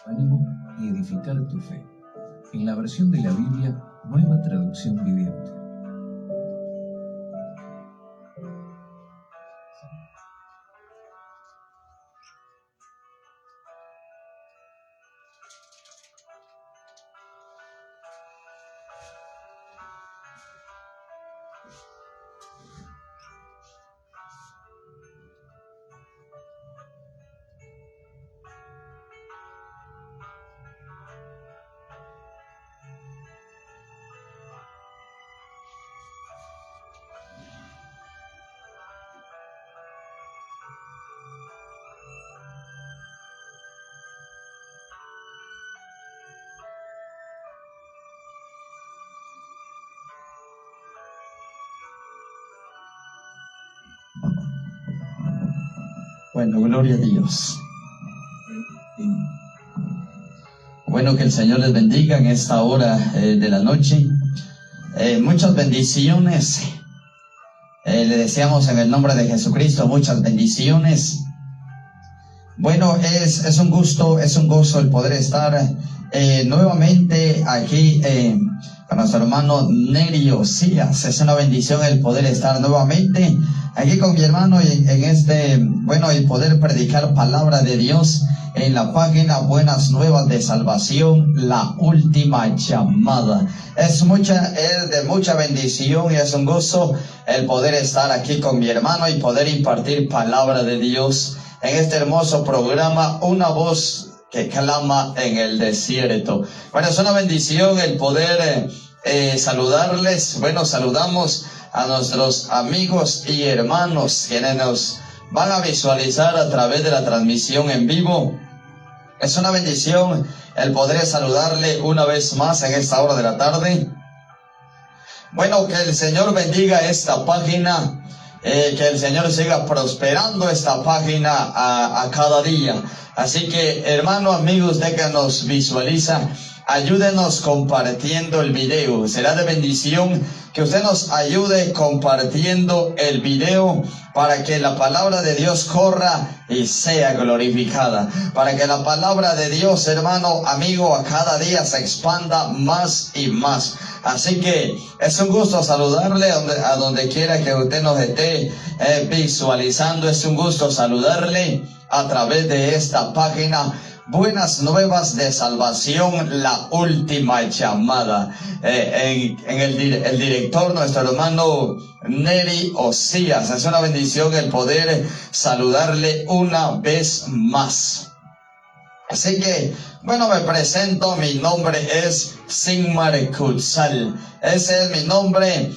ánimo y edificar tu fe. En la versión de la Biblia, Nueva Traducción Viviente. Bueno, gloria a Dios. Bueno, que el Señor les bendiga en esta hora de la noche. Muchas bendiciones. Le deseamos en el nombre de Jesucristo muchas bendiciones. Bueno, es un gusto, es un gozo el poder estar nuevamente aquí con nuestro hermano Neri Osías. Es una bendición el poder estar nuevamente aquí con mi hermano en y poder predicar palabra de Dios en la página Buenas Nuevas de Salvación, la última llamada. Es de mucha bendición y es un gozo el poder estar aquí con mi hermano y poder impartir palabra de Dios en este hermoso programa, Una Voz que Clama en el Desierto. Bueno, es una bendición el poder saludarles. Bueno, saludamos a nuestros amigos y hermanos quienes nos van a visualizar a través de la transmisión en vivo. Es una bendición el poder saludarle una vez más en esta hora de la tarde. Bueno, que el Señor bendiga esta página, que el Señor siga prosperando esta página a cada día. Así que, hermano, amigo, usted que nos visualiza, ayúdenos compartiendo el video. Será de bendición que usted nos ayude compartiendo el video para que la palabra de Dios corra y sea glorificada. Para que la palabra de Dios, hermano, amigo, a cada día se expanda más y más. Así que es un gusto saludarle a donde quiera que usted nos esté visualizando. Es un gusto saludarle a través de esta página Buenas Nuevas de Salvación, la última llamada. El director, nuestro hermano Neri Osías. Es una bendición el poder saludarle una vez más. Así que, bueno, me presento, mi nombre es Sigmar Kutzal. Ese es mi nombre,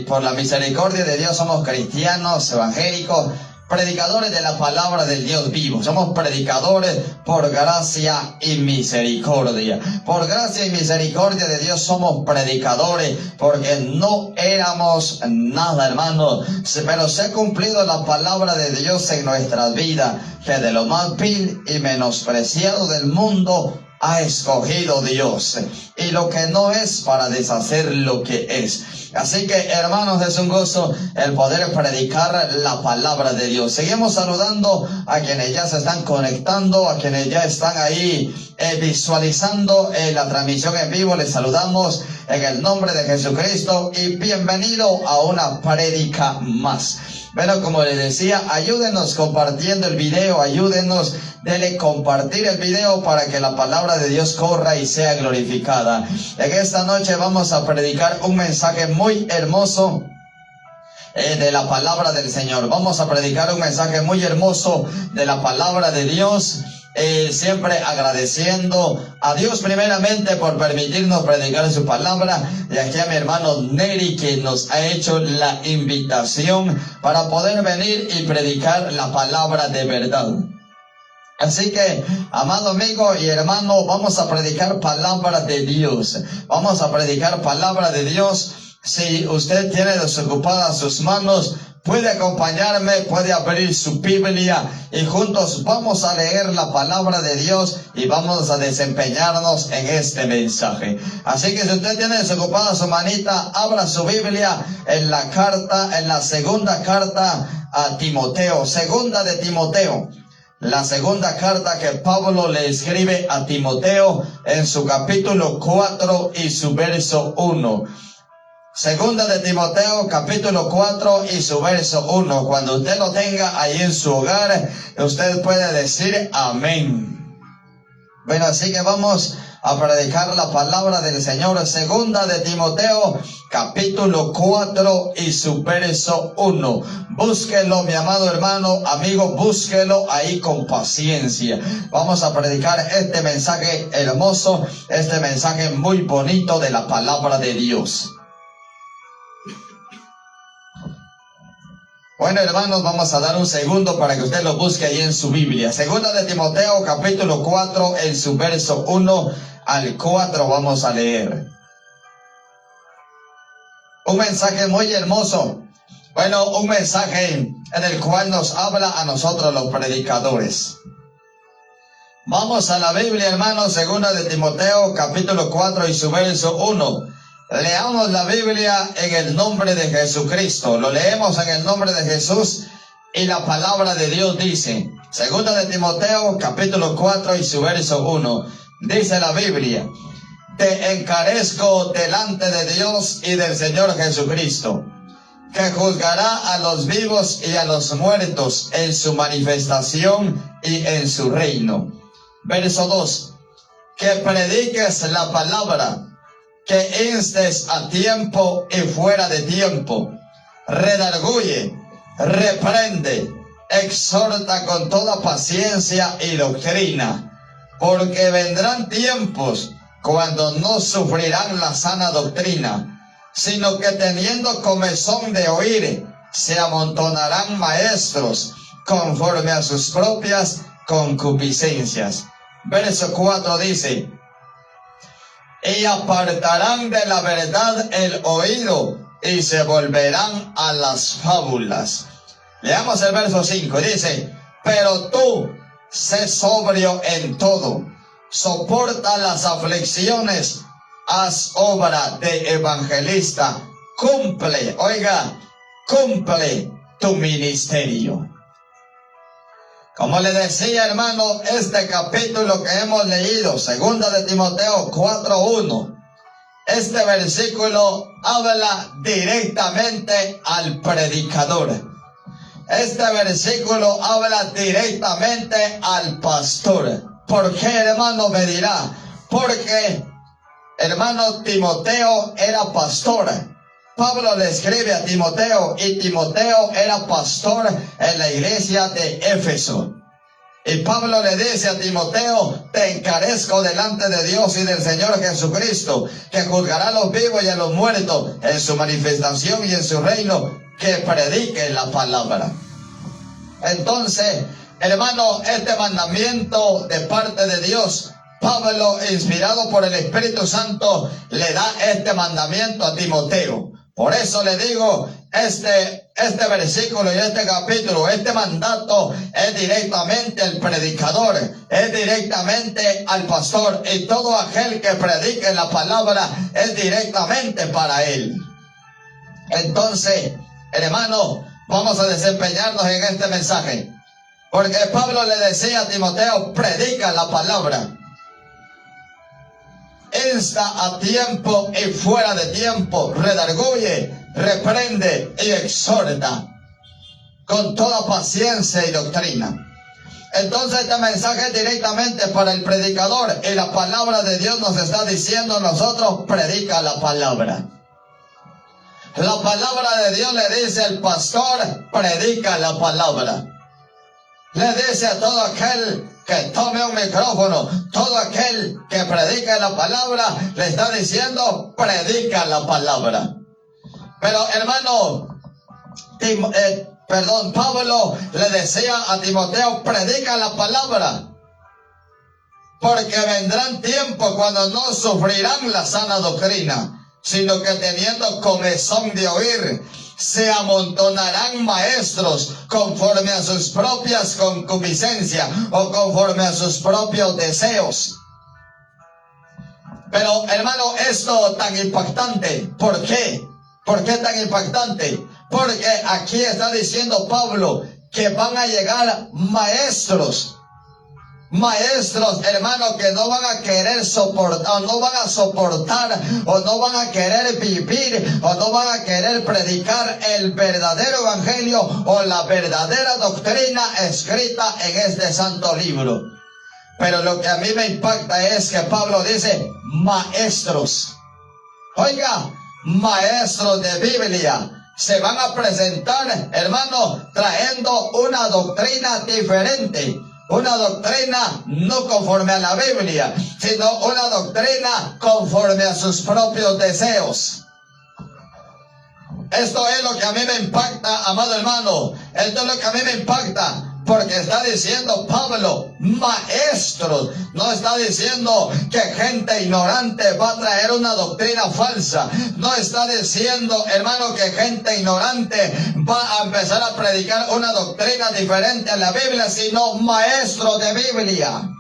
por la misericordia de Dios somos cristianos, evangélicos, predicadores de la palabra del Dios vivo. Somos predicadores por gracia y misericordia. Por gracia y misericordia de Dios somos predicadores, porque no éramos nada, hermano, pero se ha cumplido la palabra de Dios en nuestras vidas, que de lo más vil y menospreciado del mundo ha escogido Dios, y lo que no es para deshacer lo que es. Así que, hermanos, es un gozo el poder predicar la palabra de Dios. Seguimos saludando a quienes ya se están conectando, a quienes ya están ahí visualizando la transmisión en vivo. Les saludamos en el nombre de Jesucristo y bienvenido a una prédica más. Bueno, como les decía, ayúdenos compartiendo el video, ayúdenos, dele compartir el video para que la palabra de Dios corra y sea glorificada. En esta noche vamos a predicar un mensaje muy hermoso de la palabra del Señor. Vamos a predicar un mensaje muy hermoso de la palabra de Dios. Siempre agradeciendo a Dios primeramente por permitirnos predicar su palabra, y aquí a mi hermano Neri, que nos ha hecho la invitación para poder venir y predicar la palabra de verdad. Así que, amado amigo y hermano, vamos a predicar palabra de Dios. Vamos a predicar palabra de Dios. Si usted tiene desocupadas sus manos, puede acompañarme, puede abrir su Biblia y juntos vamos a leer la palabra de Dios y vamos a desempeñarnos en este mensaje. Así que si usted tiene desocupada su manita, abra su Biblia en la segunda carta a Timoteo, segunda de Timoteo. la segunda carta que Pablo le escribe a Timoteo en su capítulo 4 y su verso 1. Segunda de Timoteo, capítulo 4 y su verso 1. Cuando usted lo tenga ahí en su hogar, usted puede decir amén. Bueno, así que vamos a predicar la palabra del Señor. Segunda de Timoteo, capítulo 4 y su verso 1. Búsquelo, mi amado hermano, amigo, búsquelo ahí con paciencia. Vamos a predicar este mensaje hermoso, este mensaje muy bonito de la palabra de Dios. Bueno, hermanos, vamos a dar un segundo para que usted lo busque ahí en su Biblia. Segunda de Timoteo, capítulo 4, en su verso 1 al 4 vamos a leer. Un mensaje muy hermoso. Bueno, un mensaje en el cual nos habla a nosotros los predicadores. Vamos a la Biblia, hermanos, segunda de Timoteo, capítulo 4 y su verso 1. Leamos la Biblia en el nombre de Jesucristo. Lo leemos en el nombre de Jesús y la palabra de Dios dice, segunda de Timoteo, capítulo 4 y su verso 1. Dice la Biblia, te encarezco delante de Dios y del Señor Jesucristo, que juzgará a los vivos y a los muertos en su manifestación y en su reino. Verso 2. Que prediques la palabra, que instes a tiempo y fuera de tiempo, redarguye, reprende, exhorta con toda paciencia y doctrina, porque vendrán tiempos cuando no sufrirán la sana doctrina, sino que teniendo comezón de oír, se amontonarán maestros conforme a sus propias concupiscencias. Verso 4 dice, y apartarán de la verdad el oído y se volverán a las fábulas. Leamos el verso 5, dice, pero tú sé sobrio en todo, soporta las aflicciones, haz obra de evangelista, cumple, cumple tu ministerio. Como le decía, hermano, este capítulo que hemos leído, segunda de Timoteo 4:1, este versículo habla directamente al predicador. Este versículo habla directamente al pastor. ¿Por qué, hermano? Me dirá. Porque, hermano, Timoteo era pastor. Pablo le escribe a Timoteo y Timoteo era pastor en la iglesia de Éfeso. Y Pablo le dice a Timoteo, te encarezco delante de Dios y del Señor Jesucristo, que juzgará a los vivos y a los muertos en su manifestación y en su reino, que predique la palabra. Entonces, hermano, este mandamiento de parte de Dios, Pablo, inspirado por el Espíritu Santo, le da este mandamiento a Timoteo. Por eso le digo, este versículo y este capítulo, este mandato es directamente al predicador, es directamente al pastor, y todo aquel que predique la palabra es directamente para él. Entonces, hermano, vamos a desempeñarnos en este mensaje, porque Pablo le decía a Timoteo, predica la palabra. Insta a tiempo y fuera de tiempo, redarguye, reprende y exhorta con toda paciencia y doctrina. Entonces este mensaje es directamente para el predicador y la palabra de Dios nos está diciendo a nosotros, predica la palabra. La palabra de Dios le dice al pastor, predica la palabra. Le dice a todo aquel que tome un micrófono, todo aquel que predica la palabra, le está diciendo, predica la palabra. Pero hermano, Pablo le decía a Timoteo, predica la palabra, porque vendrán tiempos cuando no sufrirán la sana doctrina, sino que teniendo comezón de oír, se amontonarán maestros conforme a sus propias concupiscencias o conforme a sus propios deseos. Pero hermano, esto tan impactante, ¿por qué? ¿Por qué tan impactante? Porque aquí está diciendo Pablo que van a llegar maestros, hermanos, que no van a querer soportar, o no van a soportar, o no van a querer vivir, o no van a querer predicar el verdadero evangelio o la verdadera doctrina escrita en este santo libro. Pero lo que a mí me impacta es que Pablo dice maestros. Oiga, maestros de Biblia se van a presentar, hermanos, trayendo una doctrina diferente. Una doctrina no conforme a la Biblia, sino una doctrina conforme a sus propios deseos. Esto es lo que a mí me impacta, amado hermano. Esto es lo que a mí me impacta. Porque está diciendo Pablo, maestros. No está diciendo que gente ignorante va a traer una doctrina falsa. No está diciendo, hermano, que gente ignorante va a empezar a predicar una doctrina diferente a la Biblia, sino maestros de Biblia.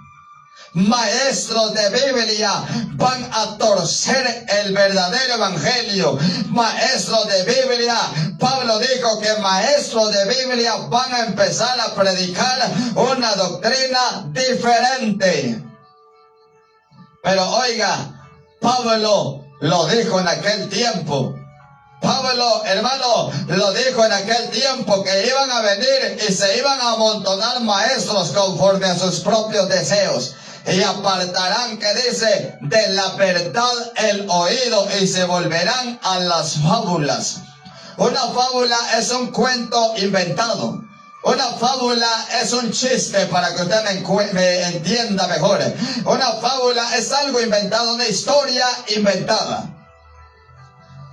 Maestros de Biblia van a torcer el verdadero evangelio. Maestros de Biblia, Pablo dijo que maestros de Biblia van a empezar a predicar una doctrina diferente. Pero oiga, Pablo lo dijo en aquel tiempo. Pablo, hermano, lo dijo en aquel tiempo que iban a venir y se iban a amontonar maestros conforme a sus propios deseos. Y apartarán, que dice, de la verdad el oído y se volverán a las fábulas. Una fábula es un cuento inventado. Una fábula es un chiste, para que usted me entienda mejor. Una fábula es algo inventado, una historia inventada,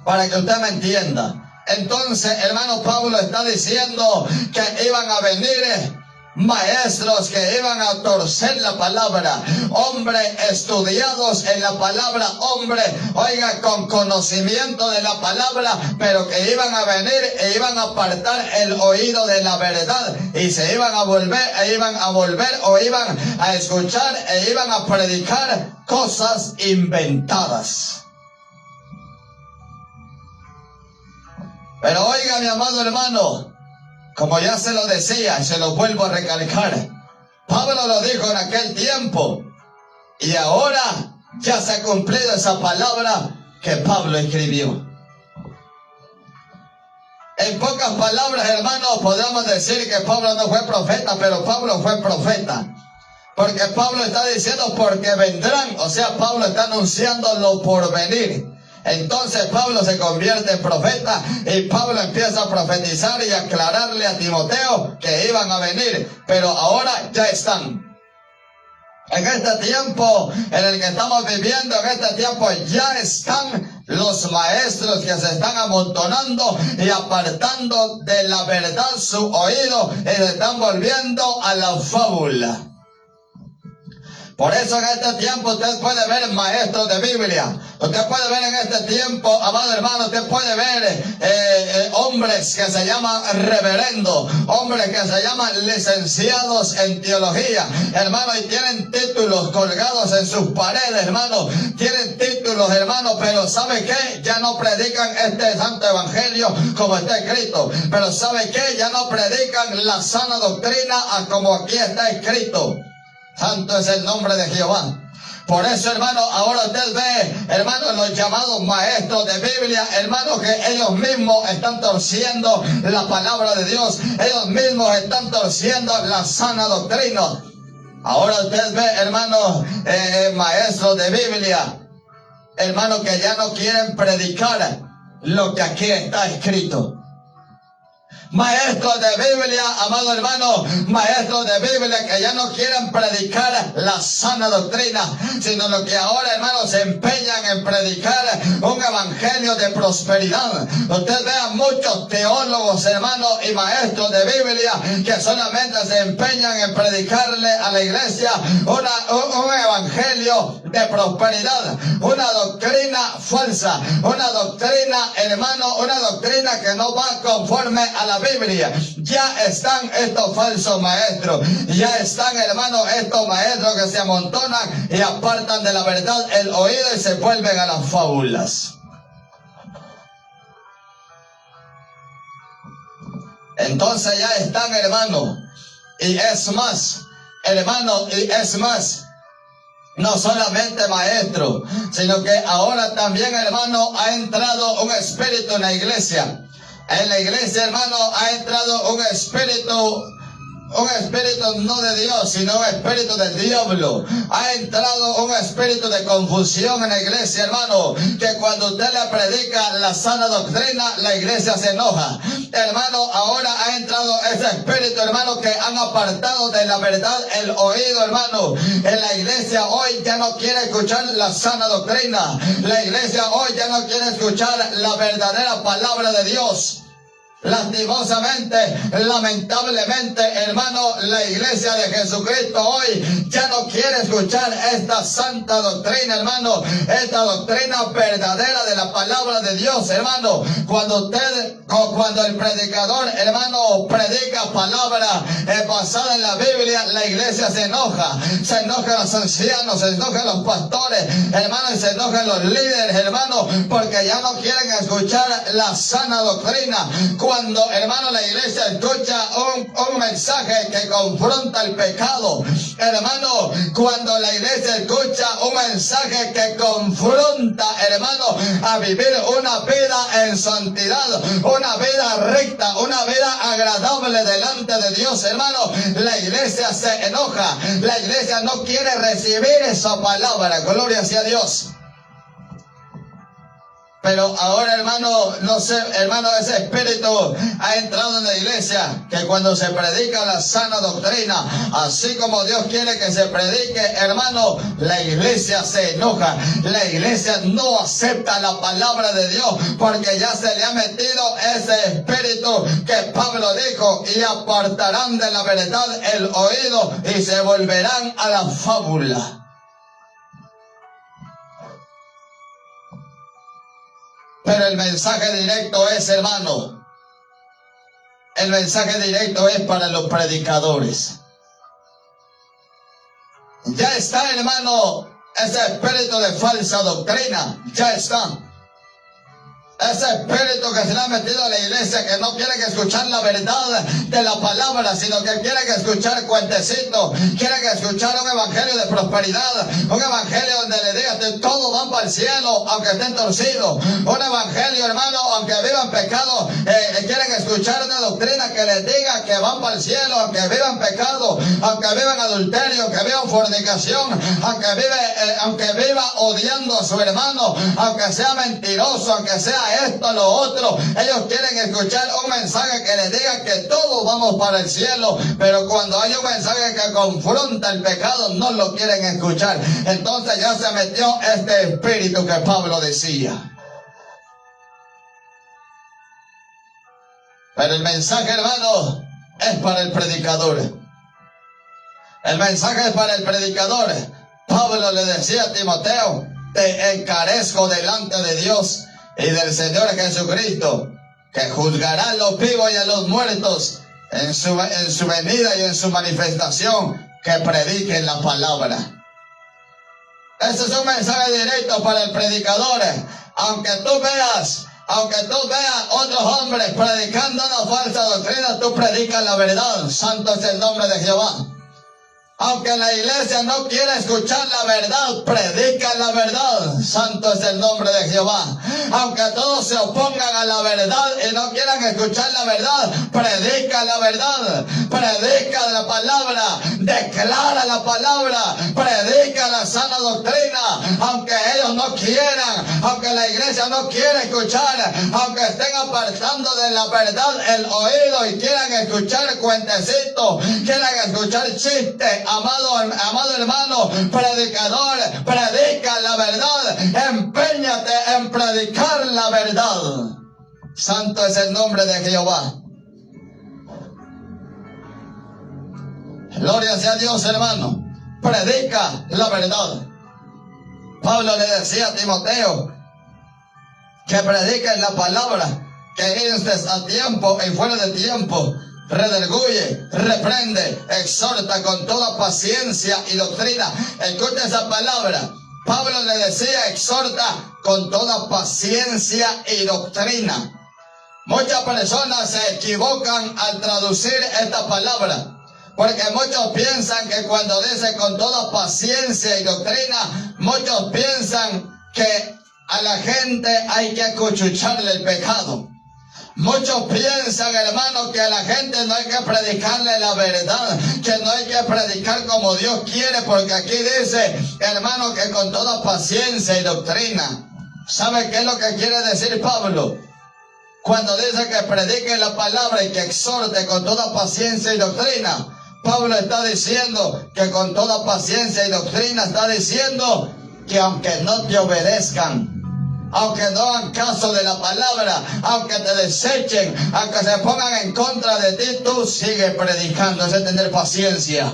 para que usted me entienda. Entonces, hermano, Pablo está diciendo que iban a venir maestros que iban a torcer la palabra, hombres estudiados en la palabra, hombres, oiga, con conocimiento de la palabra, pero que iban a venir e iban a apartar el oído de la verdad y se iban a volver, o iban a escuchar e iban a predicar cosas inventadas. Pero oiga, mi amado hermano, como ya se lo decía, se lo vuelvo a recalcar. Pablo lo dijo en aquel tiempo y ahora ya se ha cumplido esa palabra que Pablo escribió. En pocas palabras, hermanos, podemos decir que Pablo no fue profeta, pero Pablo fue profeta. Porque Pablo está diciendo porque vendrán, o sea, Pablo está anunciando lo por venir. Entonces Pablo se convierte en profeta y Pablo empieza a profetizar y a aclararle a Timoteo que iban a venir, pero ahora ya están. En este tiempo en el que estamos viviendo, en este tiempo ya están los maestros que se están amontonando y apartando de la verdad su oído y se están volviendo a la fábula. Por eso en este tiempo usted puede ver maestros de Biblia. Usted puede ver en este tiempo, amado hermano, usted puede ver hombres que se llaman reverendos, hombres que se llaman licenciados en teología, hermano, y tienen títulos colgados en sus paredes, hermano. Tienen títulos, hermano, pero ¿sabe qué? Ya no predican este santo evangelio como está escrito. Pero ¿sabe qué? Ya no predican la sana doctrina como aquí está escrito. Santo es el nombre de Jehová. Por eso, hermano, ahora usted ve, hermano, los llamados maestros de Biblia, hermano, que ellos mismos están torciendo la palabra de Dios. Ellos mismos están torciendo la sana doctrina. Ahora usted ve, hermano, maestros de Biblia, hermano, que ya no quieren predicar lo que aquí está escrito. Maestros de Biblia, amado hermano, maestros de Biblia que ya no quieren predicar la sana doctrina, sino lo que ahora, hermano, se empeñan en predicar un evangelio de prosperidad. Usted ve a muchos teólogos, hermano, y maestros de Biblia que solamente se empeñan en predicarle a la iglesia un evangelio de prosperidad, una doctrina falsa, una doctrina, hermano, una doctrina que no va conforme a la Biblia. Ya están estos falsos maestros, ya están, hermanos, estos maestros que se amontonan y apartan de la verdad el oído y se vuelven a las fábulas. Entonces ya están, hermano. Y es más, hermano, y es más. No solamente maestro, sino que ahora también, hermano, ha entrado un espíritu en la iglesia. En la iglesia, hermano, ha entrado un espíritu no de Dios, sino un espíritu del diablo. Ha entrado un espíritu de confusión en la iglesia, hermano, que cuando usted le predica la sana doctrina, la iglesia se enoja. Hermano, ahora ha entrado ese espíritu, hermano, que han apartado de la verdad el oído, hermano. En la iglesia hoy ya no quiere escuchar la sana doctrina. La iglesia hoy ya no quiere escuchar la verdadera palabra de Dios. Lastimosamente, lamentablemente, hermano, la iglesia de Jesucristo hoy ya no quiere escuchar esta santa doctrina, hermano, esta doctrina verdadera de la palabra de Dios, hermano. Cuando el predicador, hermano, predica palabra basada en la Biblia, la iglesia se enojan los ancianos, se enojan los pastores, hermano, y se enojan los líderes, hermano, porque ya no quieren escuchar la sana doctrina. Cuando, hermano, la iglesia escucha un mensaje que confronta el pecado, hermano, cuando la iglesia escucha un mensaje que confronta, hermano, a vivir una vida en santidad, una vida recta, una vida agradable delante de Dios, hermano, la iglesia se enoja, la iglesia no quiere recibir esa palabra, gloria sea a Dios. Pero ahora, hermano, no sé, hermano, ese espíritu ha entrado en la iglesia, que cuando se predica la sana doctrina, así como Dios quiere que se predique, hermano, la iglesia se enoja. La iglesia no acepta la palabra de Dios, porque ya se le ha metido ese espíritu que Pablo dijo, y apartarán de la verdad el oído y se volverán a la fábula. Pero el mensaje directo es, hermano, el mensaje directo es para los predicadores. Ya está, hermano, ese espíritu de falsa doctrina, ya está. Ese espíritu que se le ha metido a la iglesia, que no quiere que escuchar la verdad de la palabra, sino que quiere que escuchar cuentecitos, quiere que escuchar un evangelio de prosperidad, un evangelio donde le diga que todos van para el cielo, aunque estén torcidos. Un evangelio, hermano, aunque vivan pecado, quieren escuchar una doctrina que les diga que van para el cielo, aunque vivan pecado, aunque vivan adulterio, aunque vivan fornicación, aunque viva odiando a su hermano, aunque sea mentiroso, aunque sea esto, lo otro. Ellos quieren escuchar un mensaje que les diga que todos vamos para el cielo, pero cuando hay un mensaje que confronta el pecado, no lo quieren escuchar. Entonces ya se metió este espíritu que Pablo decía. Pero el mensaje, hermano, es para el predicador. El mensaje es para el predicador. Pablo le decía a Timoteo: te encarezco delante de Dios y del Señor Jesucristo, que juzgará a los vivos y a los muertos en su venida y en su manifestación, que prediquen la palabra. Ese es un mensaje directo para el predicador. Aunque tú veas otros hombres predicando una falsa doctrina, tú predicas la verdad. Santo es el nombre de Jehová. Aunque la iglesia no quiera escuchar la verdad, predica la verdad. Santo es el nombre de Jehová. Aunque todos se opongan a la verdad y no quieran escuchar la verdad, predica la verdad. Predica la palabra. Declara la palabra. Predica la sana doctrina. Aunque ellos no quieran, aunque la iglesia no quiera escuchar, aunque estén apartando de la verdad el oído y quieran escuchar cuentecitos, quieran escuchar chistes, amado hermano, predicador, predica la verdad, empeñate en predicar la verdad. Santo es el nombre de Jehová. Gloria sea a Dios, hermano. Predica la verdad. Pablo le decía a Timoteo que predique la palabra, que instes a tiempo y fuera de tiempo, redarguye, reprende, exhorta con toda paciencia y doctrina. Escucha esa palabra. Pablo le decía: exhorta con toda paciencia y doctrina. Muchas personas se equivocan al traducir esta palabra, porque muchos piensan que cuando dice con toda paciencia y doctrina, muchos piensan que a la gente hay que acuchucharle el pecado. Muchos piensan, hermano, que a la gente no hay que predicarle la verdad, que no hay que predicar como Dios quiere, porque aquí dice, hermano, que con toda paciencia y doctrina. ¿Sabe qué es lo que quiere decir Pablo? Cuando dice que predique la palabra y que exhorte con toda paciencia y doctrina, Pablo está diciendo que con toda paciencia y doctrina está diciendo que aunque no te obedezcan, aunque no hagan caso de la palabra, aunque te desechen, aunque se pongan en contra de ti, tú sigue predicando, es tener paciencia.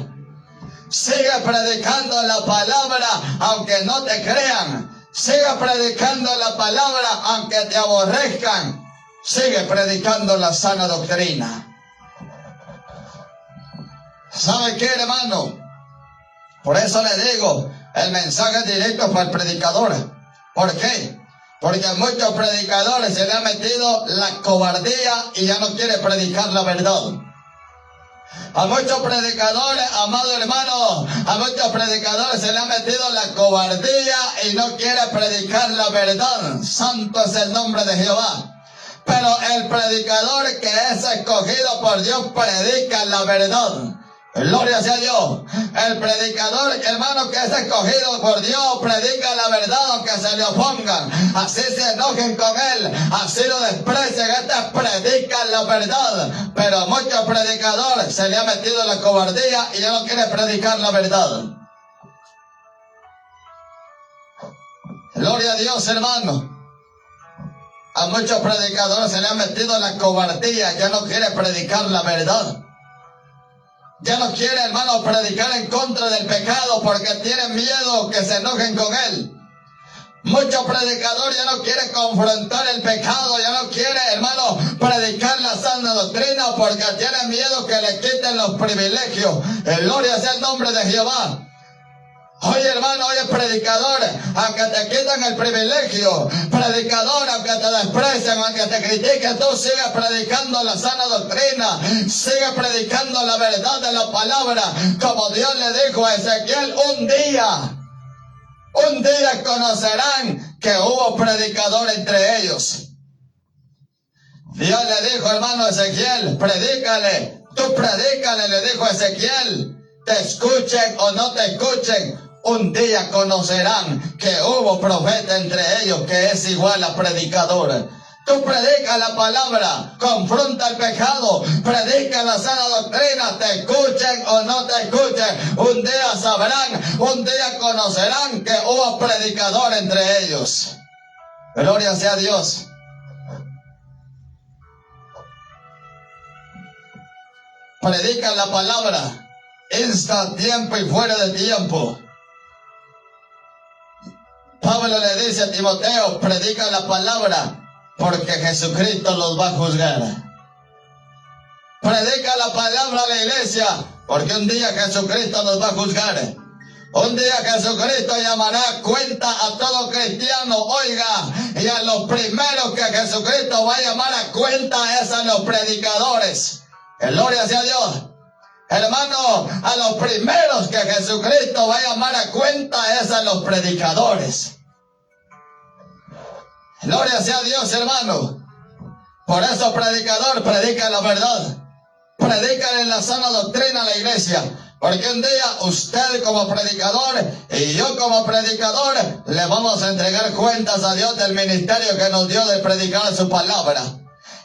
Sigue predicando la palabra, aunque no te crean. Sigue predicando la palabra, aunque te aborrezcan. Sigue predicando la sana doctrina. ¿Sabe qué, hermano? Por eso le digo, el mensaje directo para el predicador. ¿Por qué? Porque a muchos predicadores se le ha metido la cobardía y ya no quiere predicar la verdad. A muchos predicadores, amado hermano, a muchos predicadores se le ha metido la cobardía y no quiere predicar la verdad. Santo es el nombre de Jehová. Pero el predicador que es escogido por Dios predica la verdad. Gloria sea a Dios. El predicador, hermano, que es escogido por Dios, predica la verdad aunque se le opongan. Así se enojen con él, así lo desprecien. Predican la verdad. Pero a muchos predicadores se le ha metido la cobardía y ya no quiere predicar la verdad. Gloria a Dios, hermano. A muchos predicadores se le ha metido la cobardía, ya no quiere predicar la verdad. Ya no quiere, hermano, predicar en contra del pecado porque tiene miedo que se enojen con él. Muchos predicadores ya no quieren confrontar el pecado, ya no quiere, hermano, predicar la sana doctrina porque tienen miedo que le quiten los privilegios. Gloria sea el nombre de Jehová. Oye, hermano, oye, predicador, aunque te quitan el privilegio, predicador, aunque te desprecian, aunque te critiquen, tú sigues predicando la sana doctrina, sigues predicando la verdad de la palabra, como Dios le dijo a Ezequiel, un día conocerán que hubo predicador entre ellos. Dios le dijo, hermano Ezequiel, predícale, tú predícale, le dijo Ezequiel, te escuchen o no te escuchen, un día conocerán que hubo profeta entre ellos que es igual a predicador. Tú predica la palabra, confronta el pecado, predica la sana doctrina, te escuchen o no te escuchen, un día sabrán, un día conocerán que hubo predicador entre ellos. Gloria sea a Dios. Predica la palabra, insta a tiempo y fuera de tiempo. Pablo le dice a Timoteo, predica la palabra, porque Jesucristo los va a juzgar. Predica la palabra a la iglesia, porque un día Jesucristo nos va a juzgar. Un día Jesucristo llamará a cuenta a todo cristiano, oiga, y a los primeros que Jesucristo va a llamar a cuenta es a los predicadores. Gloria sea a Dios. Hermano, a los primeros que Jesucristo va a llamar a cuenta es a los predicadores. Gloria sea a Dios, hermano. Por eso, predicador, predica la verdad. Predica en la sana doctrina a la iglesia. Porque un día usted como predicador y yo como predicador le vamos a entregar cuentas a Dios del ministerio que nos dio de predicar su palabra.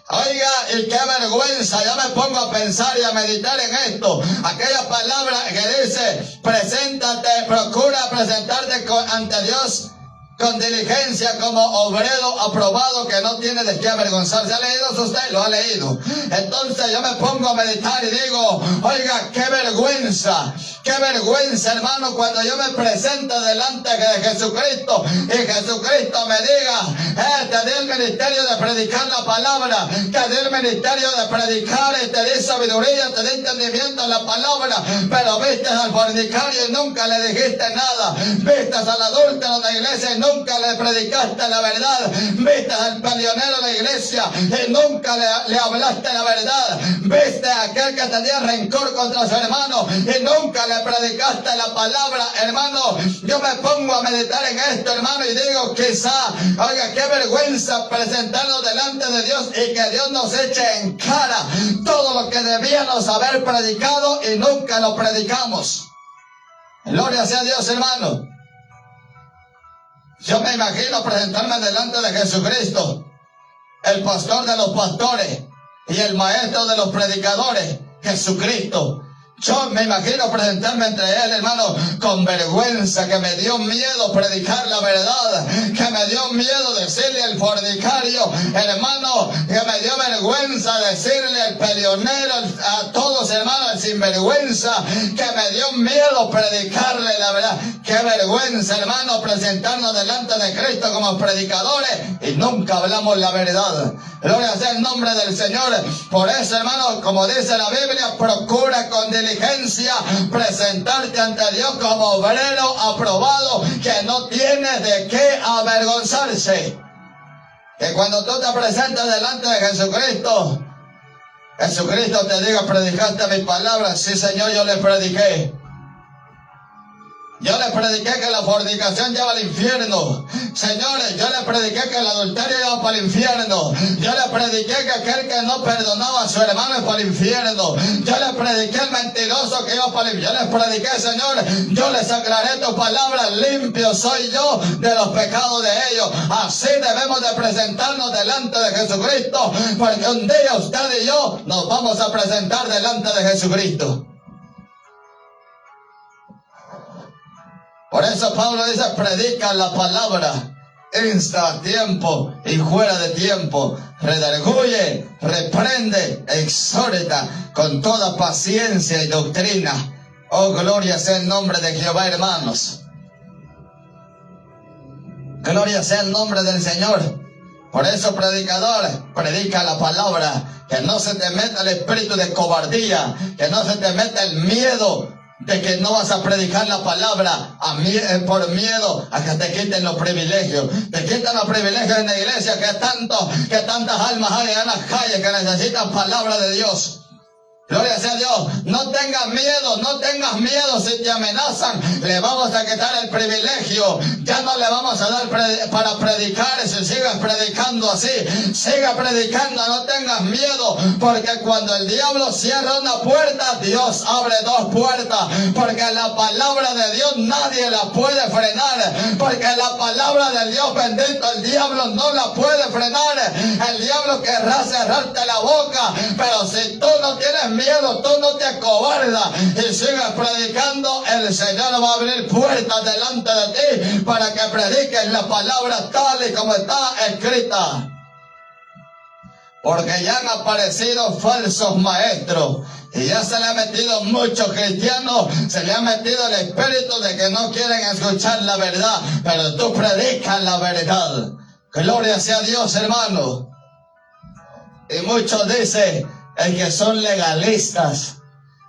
Oiga, y qué vergüenza, ya me pongo a pensar y a meditar en esto. Aquella palabra que dice, preséntate, procura presentarte ante Dios con diligencia como obrero aprobado que no tiene de qué avergonzarse. ¿Ha leído eso usted? Lo ha leído. Entonces yo me pongo a meditar y digo, oiga, qué vergüenza Qué vergüenza, hermano, cuando yo me presente delante de Jesucristo y Jesucristo me diga, te di el ministerio de predicar la palabra, te di el ministerio de predicar y te di sabiduría, te di entendimiento en la palabra, pero viste al fornicario y nunca le dijiste nada, viste al adúltero en la iglesia y nunca le predicaste la verdad, viste al peleonero en la iglesia y nunca le hablaste la verdad, viste a aquel que tenía rencor contra su hermano y nunca le predicaste la palabra, hermano. Yo me pongo a meditar en esto, hermano, y digo, quizá, oiga, qué vergüenza presentarnos delante de Dios y que Dios nos eche en cara todo lo que debíamos haber predicado y nunca lo predicamos. Gloria sea a Dios, hermano. Yo me imagino presentarme delante de Jesucristo, el pastor de los pastores y el maestro de los predicadores, Jesucristo. Yo me imagino presentarme entre él, hermano, con vergüenza, que me dio miedo predicar la verdad, que me dio miedo decirle al fornicario, hermano, que me dio vergüenza decirle al peleonero, a todos, hermanos, al sinvergüenza, que me dio miedo predicarle la verdad. Qué vergüenza, hermano, presentarnos delante de Cristo como predicadores y nunca hablamos la verdad. Gloria sea el nombre del Señor. Por eso, hermano, como dice la Biblia, procura con diligencia presentarte ante Dios como obrero aprobado, que no tiene de qué avergonzarse. Que cuando tú te presentes delante de Jesucristo, Jesucristo te diga, ¿predicaste mis palabras? Sí, Señor, yo le prediqué. Yo le prediqué que la fornicación lleva al infierno. Señores, yo le prediqué que el adulterio lleva para el infierno. Yo le prediqué que aquel que no perdonaba a su hermano es para el infierno. Yo le prediqué al mentiroso que iba para el infierno. Yo les prediqué, Señor, yo les aclaré tu palabra, limpio soy yo de los pecados de ellos. Así debemos de presentarnos delante de Jesucristo, porque un día usted y yo nos vamos a presentar delante de Jesucristo. Por eso Pablo dice, predica la palabra, insta a tiempo y fuera de tiempo, redarguye, reprende, exhorta con toda paciencia y doctrina. Oh, gloria sea el nombre de Jehová, hermanos. Gloria sea el nombre del Señor. Por eso, predicador, predica la palabra, que no se te meta el espíritu de cobardía, que no se te meta el miedo de que no vas a predicar la palabra por miedo a que te quiten los privilegios. Te quitan los privilegios en la iglesia, que tantas almas hay en las calles que necesitan palabra de Dios. Gloria sea a Dios. No tengas miedo si te amenazan. Le vamos a quitar el privilegio. Ya no le vamos a dar para predicar. Si sigues predicando así, siga predicando, no tengas miedo. Porque cuando el diablo cierra una puerta, Dios abre dos puertas. Porque la palabra de Dios nadie la puede frenar. Porque la palabra del Dios bendito, el diablo no la puede frenar. El diablo querrá cerrarte la boca. Pero si tú no tienes miedo, tú no te acobardas y sigues predicando, el Señor va a abrir puertas delante de ti para que prediques la palabra tal y como está escrita. Porque ya han aparecido falsos maestros y ya se le ha metido muchos cristianos, se le ha metido el espíritu de que no quieren escuchar la verdad, pero tú predicas la verdad. Gloria sea a Dios, hermano. Y muchos dicen, el que son legalistas,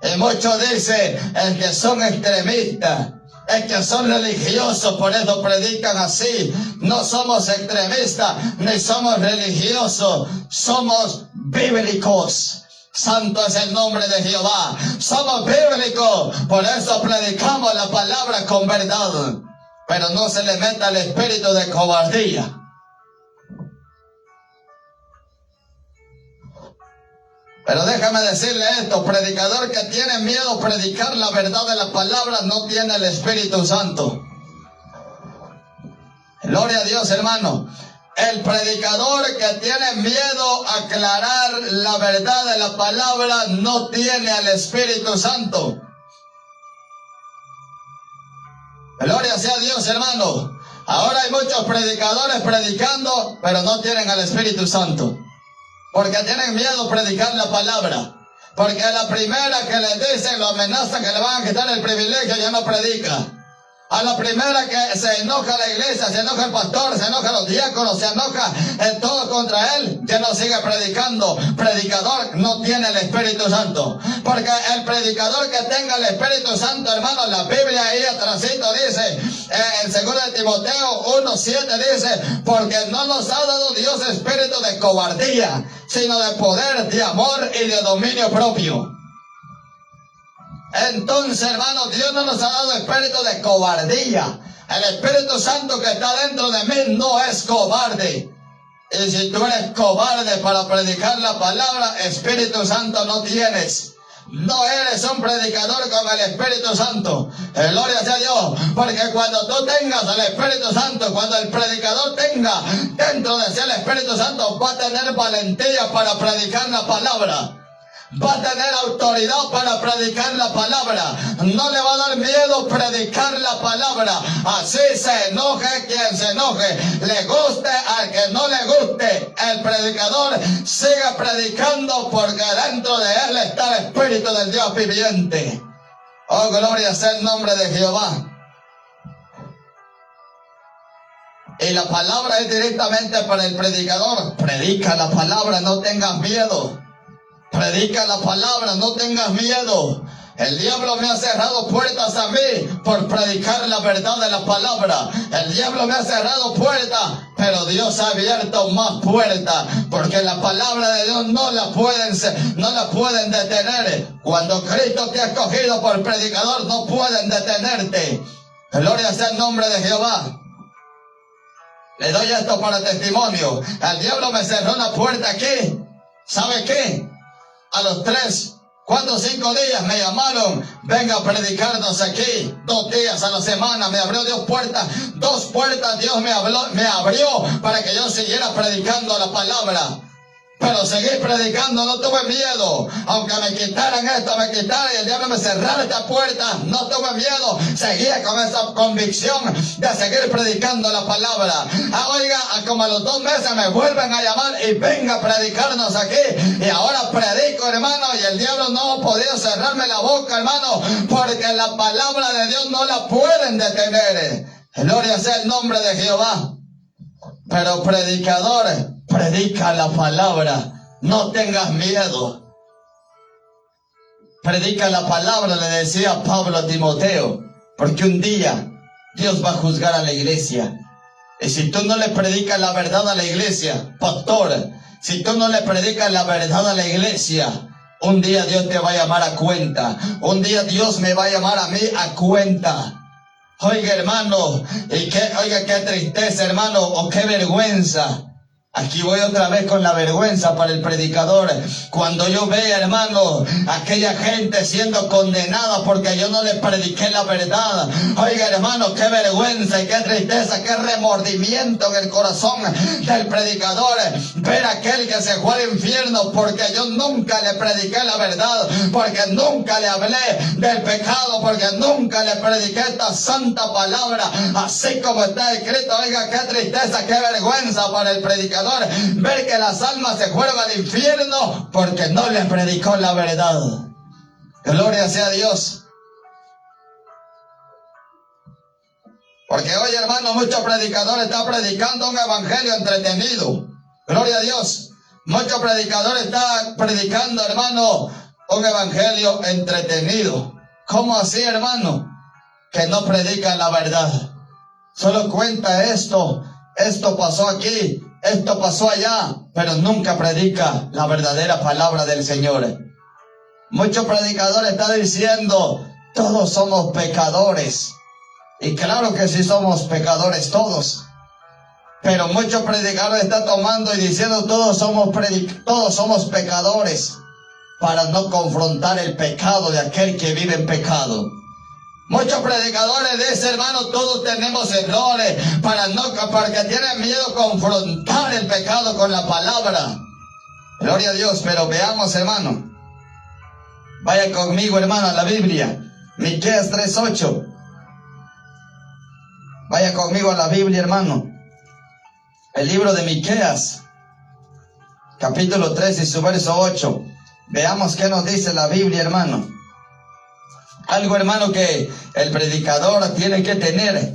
y muchos dicen el que son extremistas, el que son religiosos, por eso predican así. No somos extremistas ni somos religiosos, somos bíblicos. Santo es el nombre de Jehová. Somos bíblicos, por eso predicamos la palabra con verdad, pero no se le meta el espíritu de cobardía. Pero déjame decirle esto, predicador que tiene miedo a predicar la verdad de la palabra no tiene el Espíritu Santo. Gloria a Dios, hermano. El predicador que tiene miedo a aclarar la verdad de la palabra no tiene al Espíritu Santo. Gloria sea a Dios, hermano. Ahora hay muchos predicadores predicando, pero no tienen al Espíritu Santo. Porque tienen miedo a predicar la palabra. Porque a la primera que le dicen, lo amenazan que le van a quitar el privilegio, ya no predica. A la primera que se enoja la iglesia, se enoja el pastor, se enoja los diáconos, se enoja en todo contra él, ya no sigue predicando. Predicador no tiene el Espíritu Santo. Porque el predicador que tenga el Espíritu Santo, hermano, la Biblia ahí atrásito dice, en 2 de Timoteo 1:7 dice, porque no nos ha dado Dios espíritu de cobardía, sino de poder, de amor y de dominio propio. Entonces, hermano, Dios no nos ha dado espíritu de cobardía. El Espíritu Santo que está dentro de mí no es cobarde. Y si tú eres cobarde para predicar la palabra, Espíritu Santo no tienes. No eres un predicador con el Espíritu Santo. Gloria sea a Dios. Porque cuando tú tengas el Espíritu Santo, cuando el predicador tenga dentro de sí el Espíritu Santo, va a tener valentía para predicar la palabra. Va a tener autoridad para predicar la palabra. No le va a dar miedo predicar la palabra. Así se enoje quien se enoje. Le guste al que no le guste. El predicador sigue predicando porque dentro de él está el Espíritu del Dios viviente. Oh, gloria sea el nombre de Jehová. Y la palabra es directamente para el predicador. Predica la palabra, no tengas miedo. Predica la palabra, no tengas miedo. El diablo me ha cerrado puertas a mí por predicar la verdad de la palabra. El diablo me ha cerrado puertas, pero Dios ha abierto más puertas, porque la palabra de Dios no la pueden detener. Cuando Cristo te ha escogido por predicador, no pueden detenerte. Gloria sea el nombre de Jehová. Le doy esto para testimonio. El diablo me cerró una puerta aquí. ¿Sabe qué? A los 3, 4, 5 días me llamaron, venga a predicarnos aquí. 2 días a la semana me abrió Dios puertas. 2 puertas Dios me abrió para que yo siguiera predicando la palabra. Pero seguí predicando, no tuve miedo. Aunque me quitaran esto, me quitaran y el diablo me cerrara esta puerta, no tuve miedo. Seguía con esa convicción de seguir predicando la palabra. Oiga, como a los 2 meses me vuelven a llamar y venga a predicarnos aquí. Y ahora predico, hermano, y el diablo no ha podido cerrarme la boca, hermano, porque la palabra de Dios no la pueden detener. Gloria sea el nombre de Jehová. Pero predicadores, predica la palabra, no tengas miedo. Predica la palabra, le decía Pablo a Timoteo, porque un día Dios va a juzgar a la iglesia. Y si tú no le predicas la verdad a la iglesia, pastor, si tú no le predicas la verdad a la iglesia, un día Dios te va a llamar a cuenta. Un día Dios me va a llamar a mí a cuenta. Oiga, hermano, oiga, qué tristeza, hermano, o qué vergüenza. Aquí voy otra vez con la vergüenza para el predicador. Cuando yo vea, hermano, aquella gente siendo condenada porque yo no le prediqué la verdad. Oiga, hermano, qué vergüenza y qué tristeza, qué remordimiento en el corazón del predicador. Ver a aquel que se fue al infierno porque yo nunca le prediqué la verdad, porque nunca le hablé del pecado, porque nunca le prediqué esta santa palabra, así como está escrito. Oiga, qué tristeza, qué vergüenza para el predicador. Ver que las almas se fueron al infierno porque no les predicó la verdad. Gloria sea a Dios. Porque hoy, hermano, muchos predicadores están predicando un evangelio entretenido. Gloria a Dios. Muchos predicadores están predicando, hermano, un evangelio entretenido. ¿Cómo así, hermano? Que no predican la verdad. Solo cuenta esto pasó aquí, esto pasó allá, pero nunca predica la verdadera palabra del Señor. Muchos predicadores están diciendo, todos somos pecadores. Y claro que sí somos pecadores todos. Pero muchos predicadores están tomando y diciendo, todos somos pecadores, para no confrontar el pecado de aquel que vive en pecado. Muchos predicadores dicen, hermano, todos tenemos errores, porque tienen miedo a confrontar el pecado con la palabra. Gloria a Dios, pero veamos, hermano. Vaya conmigo, hermano, a la Biblia. Miqueas 3:8. Vaya conmigo a la Biblia, hermano. El libro de Miqueas, capítulo 3 y su verso 8. Veamos qué nos dice la Biblia, hermano. Algo, hermano, que el predicador tiene que tener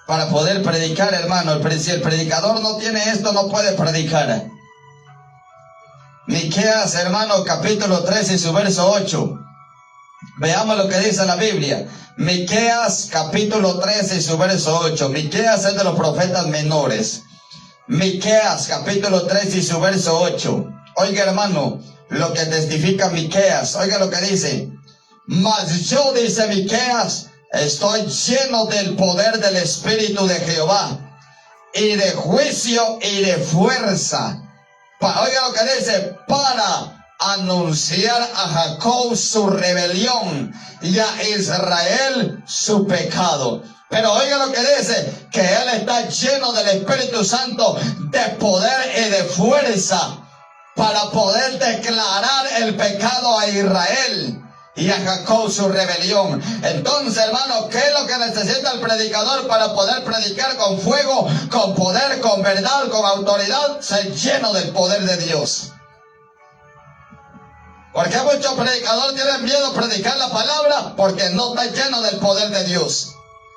para poder predicar, hermano. Si el predicador no tiene esto, no puede predicar. Miqueas, hermano, capítulo 3 y su verso 8. Veamos lo que dice la Biblia. Miqueas, capítulo 13 y su verso 8. Miqueas es de los profetas menores. Miqueas, capítulo 3 y su verso 8. Oiga, hermano, lo que testifica Miqueas. Oiga lo que dice. Mas yo, dice Miqueas, estoy lleno del poder del Espíritu de Jehová, y de juicio y de fuerza. Oiga lo que dice, para anunciar a Jacob su rebelión y a Israel su pecado. Pero oiga lo que dice, que él está lleno del Espíritu Santo, de poder y de fuerza, para poder declarar el pecado a Israel y a Jacob su rebelión. Entonces, hermano, ¿qué es lo que necesita el predicador para poder predicar con fuego, con poder, con verdad, con autoridad? Ser lleno del poder de Dios. ¿Por qué muchos predicadores tienen miedo a predicar la palabra? Porque no está lleno del poder de Dios.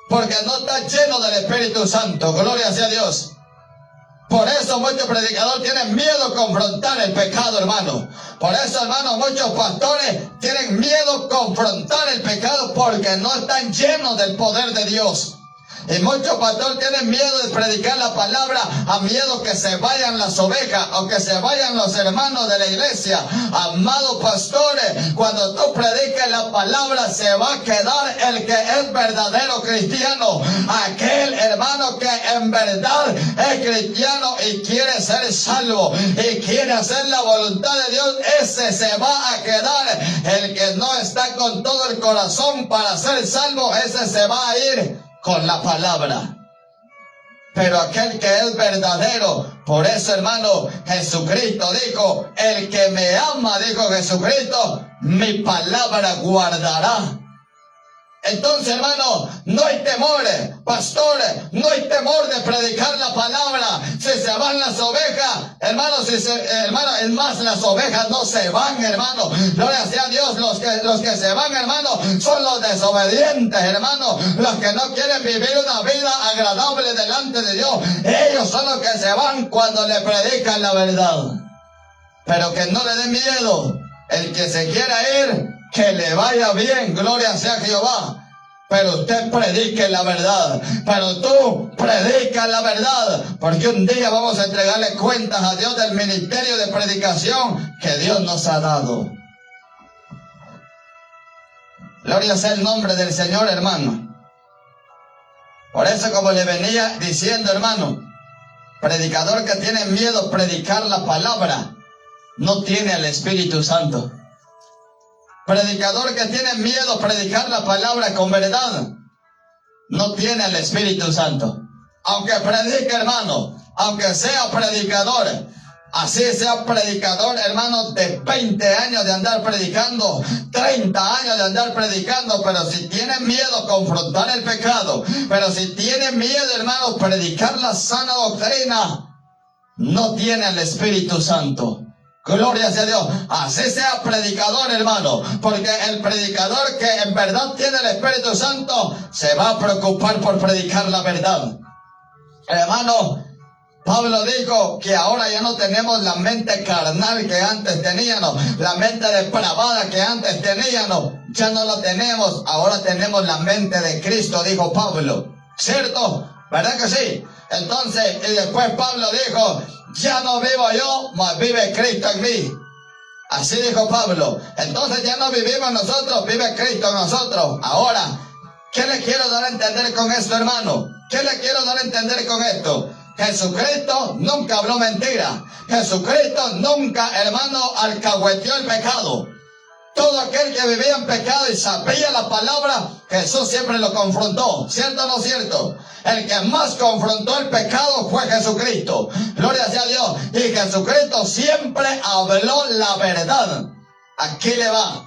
Porque no está lleno del Espíritu Santo. Gloria sea a Dios. Por eso muchos predicadores tienen miedo a confrontar el pecado, hermano. Por eso, hermano, muchos pastores tienen miedo a confrontar el pecado porque no están llenos del poder de Dios. Y muchos pastores tienen miedo de predicar la palabra, a miedo que se vayan las ovejas o que se vayan los hermanos de la iglesia. Amados pastores, cuando tú prediques la palabra, se va a quedar el que es verdadero cristiano. Aquel hermano que en verdad es cristiano y quiere ser salvo y quiere hacer la voluntad de Dios, ese se va a quedar. El que no está con todo el corazón para ser salvo, ese se va a ir con la palabra. Pero aquel que es verdadero, por eso, hermano, Jesucristo dijo, el que me ama, dijo Jesucristo, mi palabra guardará. Entonces, hermano, no hay temor, pastores, no hay temor de predicar la palabra. Si se van las ovejas, hermano, hermano, es más, las ovejas no se van, hermano. Gloria sea a Dios, los que se van, hermano, son los desobedientes, hermano, los que no quieren vivir una vida agradable delante de Dios. Ellos son los que se van cuando le predican la verdad. Pero que no le dé miedo. El que se quiera ir, que le vaya bien, gloria sea Jehová. Pero usted predique la verdad. Pero tú predica la verdad. Porque un día vamos a entregarle cuentas a Dios del ministerio de predicación que Dios nos ha dado. Gloria sea el nombre del Señor, hermano. Por eso, como le venía diciendo, hermano, predicador que tiene miedo a predicar la palabra, no tiene al Espíritu Santo. Predicador que tiene miedo a predicar la palabra con verdad, no tiene el Espíritu Santo. Aunque predique, hermano, aunque sea predicador, así sea predicador, hermano, de 20 años de andar predicando, 30 años de andar predicando, pero si tiene miedo a confrontar el pecado, pero si tiene miedo, hermano, a predicar la sana doctrina, no tiene el Espíritu Santo. Gloria sea a Dios. Así sea predicador, hermano, porque el predicador que en verdad tiene el Espíritu Santo se va a preocupar por predicar la verdad. Hermano, Pablo dijo que ahora ya no tenemos la mente carnal que antes teníamos, la mente depravada que antes teníamos, ya no la tenemos, ahora tenemos la mente de Cristo, dijo Pablo. ¿Cierto? ¿Verdad que sí? Entonces, y después Pablo dijo, ya no vivo yo, mas vive Cristo en mí. Así dijo Pablo. Entonces ya no vivimos nosotros, vive Cristo en nosotros. Ahora, ¿qué le quiero dar a entender con esto, hermano? ¿Qué le quiero dar a entender con esto? Jesucristo nunca habló mentira. Jesucristo nunca, hermano, alcahueteó el pecado. Todo aquel que vivía en pecado y sabía la palabra, Jesús siempre lo confrontó. ¿Cierto o no cierto? El que más confrontó el pecado fue Jesucristo. Gloria sea a Dios. Y Jesucristo siempre habló la verdad. Aquí le va.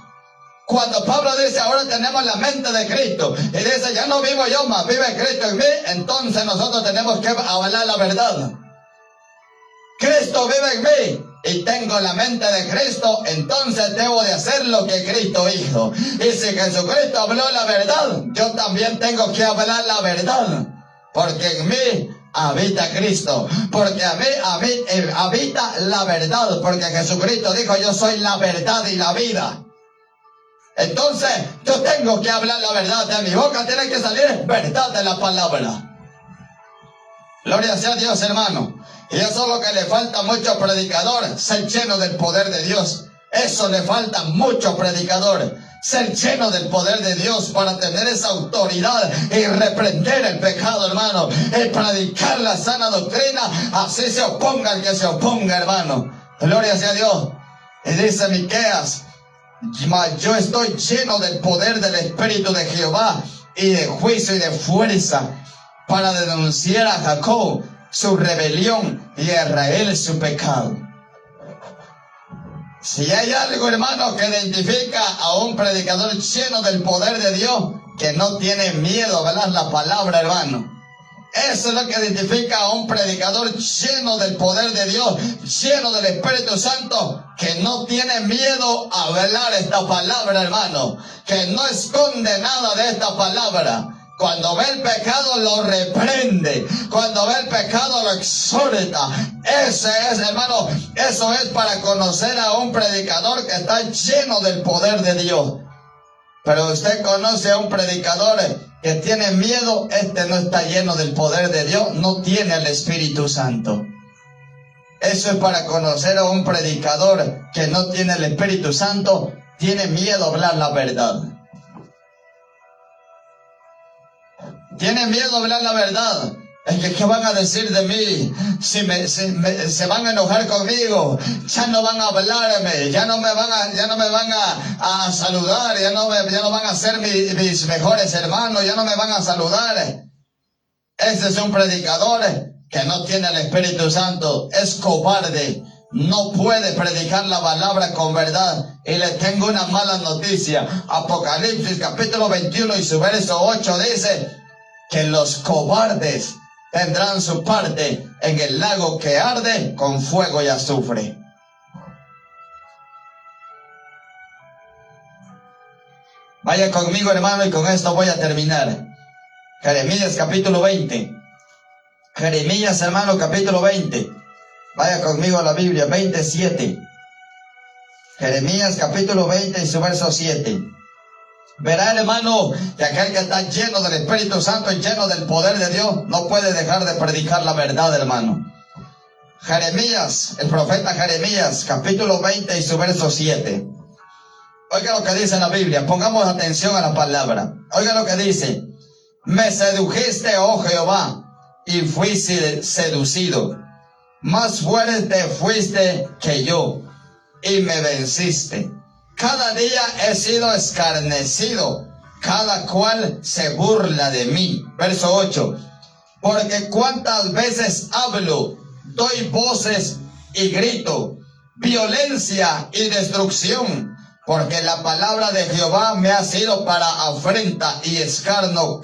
Cuando Pablo dice, ahora tenemos la mente de Cristo, y dice, ya no vivo yo, mas vive Cristo en mí, entonces nosotros tenemos que hablar la verdad. Cristo vive en mí. y tengo la mente de Cristo, entonces debo de hacer lo que Cristo hizo. Y si Jesucristo habló la verdad, yo también tengo que hablar la verdad, porque en mí habita Cristo, porque a mí habita la verdad, porque Jesucristo dijo: yo soy la verdad y la vida. Entonces yo tengo que hablar la verdad, de mi boca tiene que salir verdad de la palabra. Gloria sea a Dios, hermano. Y eso es lo que le falta a muchos predicadores, ser lleno del poder de Dios. Eso le falta a muchos predicadores, ser lleno del poder de Dios para tener esa autoridad y reprender el pecado, hermano, y predicar la sana doctrina, así se oponga el que se oponga, hermano. Gloria sea a Dios. Y dice Miqueas: yo estoy lleno del poder del Espíritu de Jehová y de juicio y de fuerza, para denunciar a Jacob su rebelión y a Israel su pecado. Si hay algo, hermano, que identifica a un predicador lleno del poder de Dios, que no tiene miedo a hablar la palabra, hermano. Eso es lo que identifica a un predicador lleno del poder de Dios, lleno del Espíritu Santo, que no tiene miedo a hablar esta palabra, hermano, que no esconde nada de esta palabra. Cuando ve el pecado lo reprende, cuando ve el pecado lo exhorta. Ese es, hermano, eso es para conocer a un predicador que está lleno del poder de Dios. Pero usted conoce a un predicador que tiene miedo, este no está lleno del poder de Dios, no tiene el Espíritu Santo. Eso es para conocer a un predicador que no tiene el Espíritu Santo, tiene miedo a hablar la verdad. Tiene miedo a hablar la verdad. Es que, ¿qué van a decir de mí? Se van a enojar conmigo, ya no van a hablarme, ya no me van a saludar, ya no van a ser mis mejores hermanos, ya no me van a saludar. Ese es un predicador que no tiene el Espíritu Santo, es cobarde, no puede predicar la palabra con verdad. Y le tengo una mala noticia. Apocalipsis capítulo 21 y su verso 8 dice que los cobardes tendrán su parte en el lago que arde con fuego y azufre. Vaya conmigo, hermano, y con esto voy a terminar. Jeremías capítulo 20. Jeremías, hermano, capítulo 20. Vaya conmigo a la Biblia, 27. Jeremías capítulo 20 y su verso 7. Verá, hermano, que aquel que está lleno del Espíritu Santo y lleno del poder de Dios no puede dejar de predicar la verdad, hermano. Jeremías, el profeta Jeremías, capítulo 20 y su verso 7. Oiga lo que dice la Biblia, pongamos atención a la palabra. Oiga lo que dice: me sedujiste, oh Jehová, y fui seducido. Más fuerte fuiste que yo, y me venciste. Cada día he sido escarnecido, cada cual se burla de mí. Verso 8. Porque cuántas veces hablo, doy voces y grito, violencia y destrucción, porque la palabra de Jehová me ha sido para afrenta y escarnio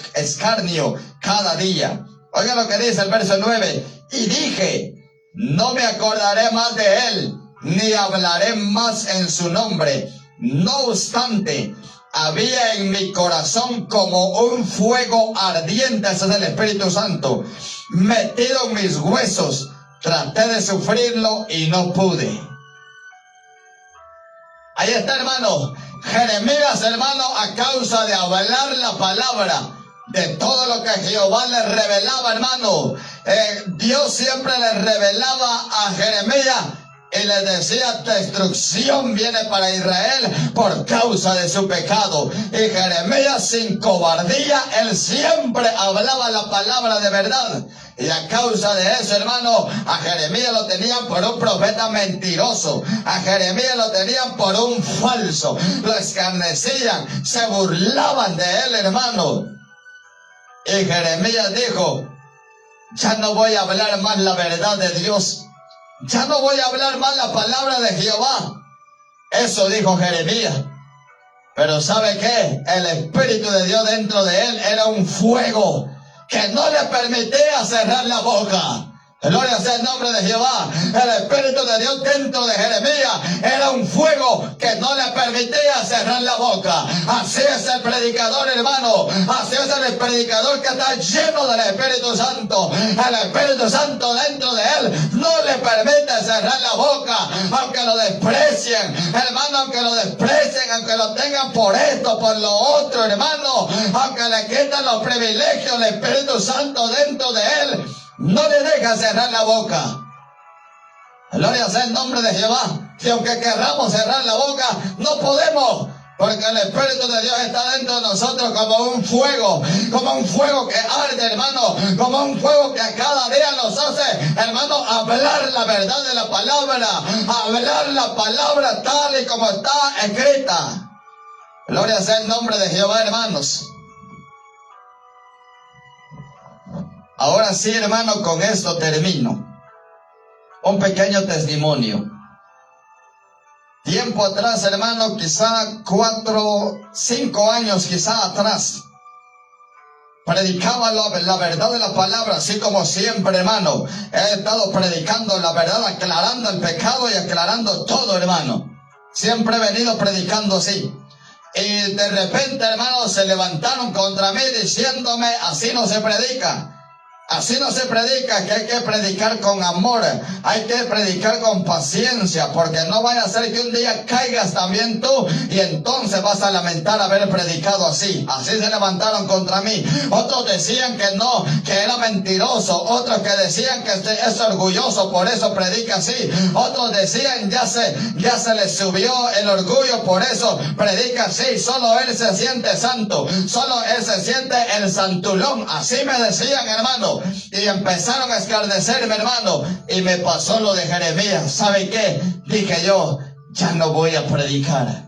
cada día. Oiga lo que dice el verso 9. Y dije: no me acordaré más de él, ni hablaré más en su nombre. No obstante, había en mi corazón como un fuego ardiente, ese es el Espíritu Santo, metido en mis huesos. Traté de sufrirlo y no pude. Ahí está, hermano. Jeremías, hermano, a causa de hablar la palabra, de todo lo que Jehová le revelaba, hermano. Dios siempre le revelaba a Jeremías y le decía: destrucción viene para Israel por causa de su pecado. Y Jeremías, sin cobardía, él siempre hablaba la palabra de verdad. Y a causa de eso, hermano, a Jeremías lo tenían por un profeta mentiroso. A Jeremías lo tenían por un falso. Lo escarnecían, se burlaban de él, hermano. Y Jeremías dijo: ya no voy a hablar más la verdad de Dios. Ya no voy a hablar más la palabra de Jehová. Eso dijo Jeremías. Pero ¿sabe qué? El Espíritu de Dios dentro de él era un fuego que no le permitía cerrar la boca. Gloria sea el nombre de Jehová. El Espíritu de Dios dentro de Jeremías era un fuego que no le permitía cerrar la boca. Así es el predicador, hermano. Así es el predicador que está lleno del Espíritu Santo. El Espíritu Santo dentro de él no le permite cerrar la boca, aunque lo desprecien, hermano, aunque lo desprecien, aunque lo tengan por esto, por lo otro, hermano, aunque le quiten los privilegios, el Espíritu Santo dentro de él no le deja cerrar la boca. Gloria sea el nombre de Jehová. Si aunque querramos cerrar la boca, no podemos, porque el Espíritu de Dios está dentro de nosotros como un fuego que arde, hermano, como un fuego que cada día nos hace, hermano, hablar la verdad de la palabra, hablar la palabra tal y como está escrita. Gloria sea el nombre de Jehová, hermanos. Ahora sí, hermano, con esto termino. Un pequeño testimonio. Tiempo atrás, hermano, quizá 4, 5 años quizá atrás, predicaba la verdad de la palabra, así como siempre, hermano. He estado predicando la verdad, aclarando el pecado y aclarando todo, hermano. Siempre he venido predicando así. Y de repente, hermano, se levantaron contra mí diciéndome, así no se predica. Así no se predica, que hay que predicar con amor, hay que predicar con paciencia, porque no vaya a ser que un día caigas también tú y entonces vas a lamentar haber predicado así. Así se levantaron contra mí. Otros decían que no, que era mentiroso. Otros que decían que es orgulloso, por eso predica así. Otros decían ya se le subió el orgullo, por eso predica así. Solo él se siente santo, solo él se siente el santulón. Así me decían, hermano. Y empezaron a escarnecerme, hermano, y me pasó lo de Jeremías. ¿Sabe qué? Dije yo, ya no voy a predicar.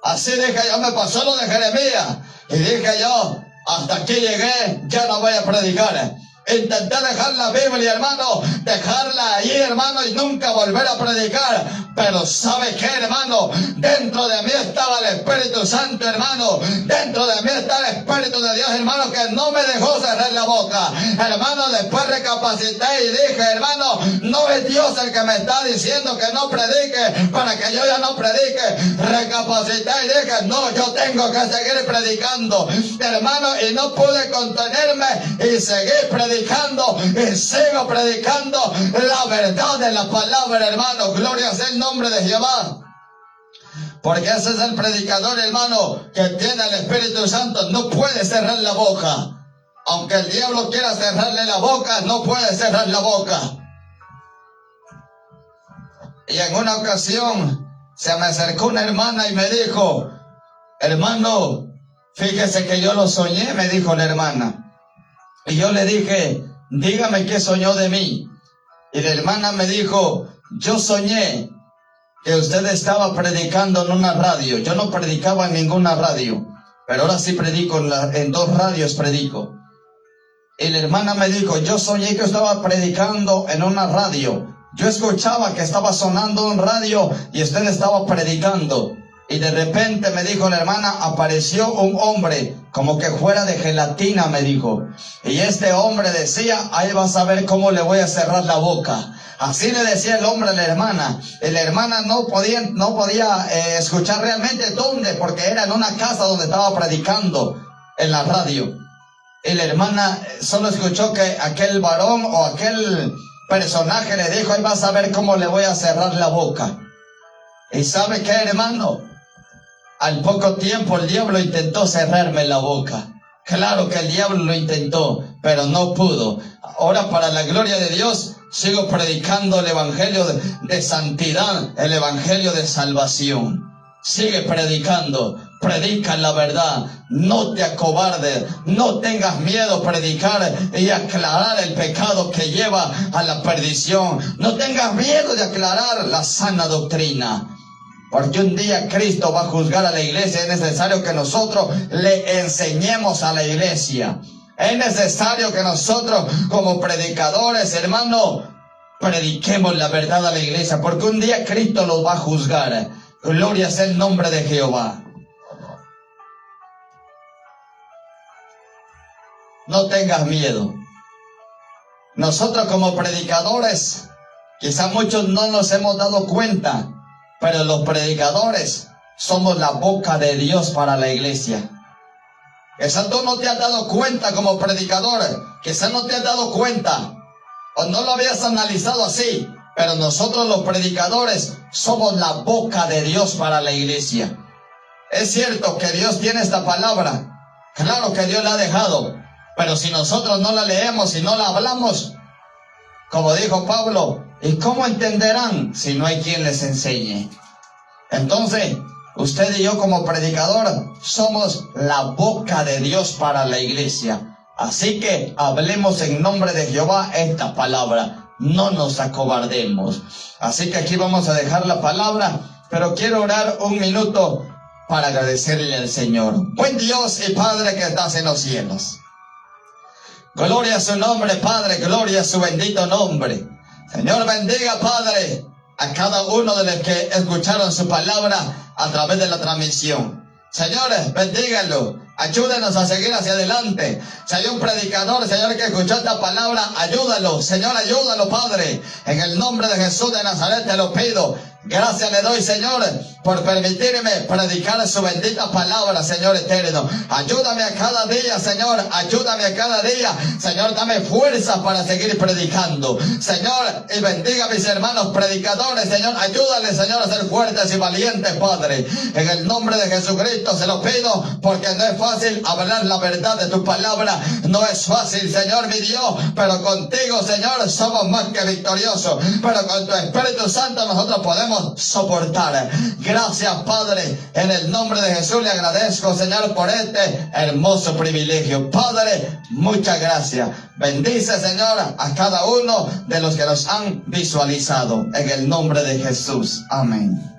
Así dije yo, me pasó lo de Jeremías, y dije yo, hasta aquí llegué, ya no voy a predicar. Intenté dejar la Biblia, hermano, dejarla allí, hermano, y nunca volver a predicar. Pero ¿sabe qué, hermano? Dentro de mí estaba el Espíritu Santo, hermano. Dentro de mí está el Espíritu de Dios, hermano, que no me dejó cerrar la boca. Hermano, después recapacité y dije, hermano, no es Dios el que me está diciendo que no predique para que yo ya no predique. Recapacité y dije, no, yo tengo que seguir predicando, hermano, y no pude contenerme y seguí predicando y sigo predicando la verdad de la palabra, hermano. Gloria sea el nombre de Jehová. Porque ese es el predicador, hermano, que tiene el Espíritu Santo. No puede cerrar la boca. Aunque el diablo quiera cerrarle la boca, no puede cerrar la boca. Y en una ocasión se me acercó una hermana y me dijo, hermano, fíjese que yo lo soñé, me dijo la hermana. Y yo le dije, dígame qué soñó de mí. Y la hermana me dijo, yo soñé que usted estaba predicando en una radio. Yo no predicaba en ninguna radio, pero ahora sí predico, en 2 radios predico. Y la hermana me dijo, yo soñé que estaba predicando en una radio. Yo escuchaba que estaba sonando un radio y usted estaba predicando. Y de repente me dijo la hermana, apareció un hombre como que fuera de gelatina, me dijo. Y este hombre decía, ahí vas a ver cómo le voy a cerrar la boca. Así le decía el hombre a la hermana. Y la hermana no podía escuchar realmente dónde, porque era en una casa donde estaba predicando en la radio. Y la hermana solo escuchó que aquel varón o aquel personaje le dijo, ahí vas a ver cómo le voy a cerrar la boca. ¿Y sabe qué, hermano? Al poco tiempo el diablo intentó cerrarme la boca. Claro que el diablo lo intentó, pero no pudo. Ahora, para la gloria de Dios, sigo predicando el evangelio de santidad, el evangelio de salvación. Sigue predicando, predica la verdad, no te acobardes, no tengas miedo a predicar y aclarar el pecado que lleva a la perdición. No tengas miedo de aclarar la sana doctrina. Porque un día Cristo va a juzgar a la iglesia. Es necesario que nosotros le enseñemos a la iglesia. Es necesario que nosotros como predicadores, hermano, prediquemos la verdad a la iglesia. Porque un día Cristo los va a juzgar. Gloria sea el nombre de Jehová. No tengas miedo. nosotros como predicadores, quizá muchos no nos hemos dado cuenta, pero los predicadores somos la boca de Dios para la iglesia. Quizá tú no te has dado cuenta como predicador, quizá no te has dado cuenta, o no lo habías analizado así, pero nosotros los predicadores somos la boca de Dios para la iglesia. Es cierto que Dios tiene esta palabra, claro que Dios la ha dejado, pero si nosotros no la leemos y no la hablamos, como dijo Pablo, ¿y cómo entenderán si no hay quien les enseñe? Entonces, usted y yo como predicador somos la boca de Dios para la iglesia. Así que hablemos en nombre de Jehová esta palabra. No nos acobardemos. Así que aquí vamos a dejar la palabra, pero quiero orar un minuto para agradecerle al Señor. Buen Dios y Padre que estás en los cielos. Gloria a su nombre, Padre, gloria a su bendito nombre. Señor, bendiga, Padre, a cada uno de los que escucharon su palabra a través de la transmisión. Señores, bendíganlo, ayúdenos a seguir hacia adelante. Si hay un predicador, Señor, que escuchó esta palabra, ayúdalo, Señor, ayúdalo, Padre. En el nombre de Jesús de Nazaret te lo pido. Gracias le doy, Señor, por permitirme predicar su bendita palabra, Señor eterno. Ayúdame a cada día, Señor, ayúdame a cada día. Señor, dame fuerza para seguir predicando. Señor, y bendiga a mis hermanos predicadores, Señor. Ayúdale, Señor, a ser fuertes y valientes, Padre. En el nombre de Jesucristo se lo pido, porque no es fácil hablar la verdad de tu palabra. No es fácil, Señor, mi Dios, pero contigo, Señor, somos más que victoriosos. Pero con tu Espíritu Santo nosotros podemos soportar. Gracias, Padre, en el nombre de Jesús le agradezco, Señor, por este hermoso privilegio. Padre, muchas gracias. Bendice, Señor, a cada uno de los que nos han visualizado, en el nombre de Jesús. Amén.